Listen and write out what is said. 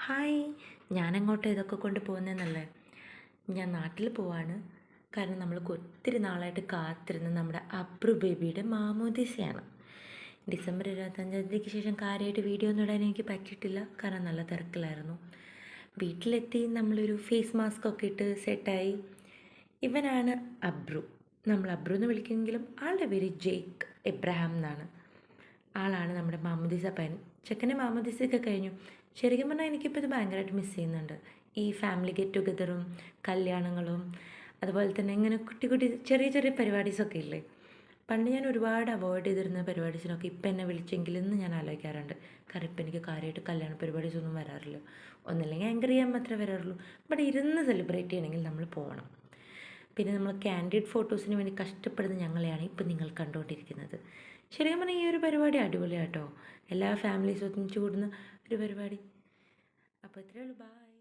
Hi, ഞാനെങ്ങോട്ടാ ഇതൊക്കെ കൊണ്ട് പോകുന്നതെന്നല്ലേ? ഞാൻ നാട്ടിൽ പോവാണ്. കാരണം നമ്മൾക്ക് ഒത്തിരി നാളായിട്ട് കാത്തിരുന്ന നമ്മുടെ അബ്രു ബേബിയുടെ മാമോദീസയാണ്. ഡിസംബർ 25 തീയതിക്ക് ശേഷം കാര്യമായിട്ട് വീഡിയോ ഒന്നും ഇടാൻ എനിക്ക് പറ്റിയിട്ടില്ല. കാരണം നല്ല തിരക്കിലായിരുന്നു. വീട്ടിലെത്തി നമ്മളൊരു ഫേസ് മാസ്ക് ഒക്കെ ഇട്ട് സെറ്റായി. ഇവനാണ് അബ്രു. നമ്മൾ അബ്രു എന്ന് വിളിക്കുമെങ്കിലും ആളുടെ പേര് ജെയ്ക്ക് എബ്രഹാം എന്നാണ്. ആളാണ് നമ്മുടെ മാമോദീസ പയ്യൻ. ചെക്കൻ്റെ മാമോദീസയൊക്കെ കഴിഞ്ഞു. ശരിക്കും പറഞ്ഞാൽ എനിക്കിപ്പോൾ ഇത് ഭയങ്കരമായിട്ട് മിസ് ചെയ്യുന്നുണ്ട്. ഈ ഫാമിലി ഗെറ്റ് ടുഗെദറും കല്യാണങ്ങളും അതുപോലെ തന്നെ ഇങ്ങനെ കുട്ടി കുട്ടി ചെറിയ ചെറിയ പരിപാടീസൊക്കെ ഇല്ലേ? പണ്ട് ഞാൻ ഒരുപാട് അവോയ്ഡ് ചെയ്തിരുന്ന പരിപാടീസിനൊക്കെ ഇപ്പം എന്നെ വിളിച്ചെങ്കിലെന്ന് ഞാൻ ആലോചിക്കാറുണ്ട്. കാരണം ഇപ്പം എനിക്ക് കാര്യമായിട്ട് കല്യാണ പരിപാടീസൊന്നും വരാറില്ല. ഒന്നല്ലെങ്കിൽ ആങ്കർ ചെയ്യാൻ മാത്രമേ വരാറുള്ളൂ. ബട്ട് ഇരുന്ന് സെലിബ്രേറ്റ് ചെയ്യണമെങ്കിൽ നമ്മൾ പോകണം. പിന്നെ നമ്മൾ കാൻഡിഡ് ഫോട്ടോസിന് വേണ്ടി കഷ്ടപ്പെടുന്ന ഞങ്ങളെയാണ് ഇപ്പം നിങ്ങൾ കണ്ടുകൊണ്ടിരിക്കുന്നത്. ശരിക്കും പറഞ്ഞാൽ ഈ ഒരു പരിപാടി അടിപൊളിയാട്ടോ. എല്ലാ ഫാമിലീസും ഒന്നിച്ച് കൂടുന്ന ഒരു പരിപാടി. അപ്പോൾ ഇത്രയേ ഉള്ളൂ. ബൈ.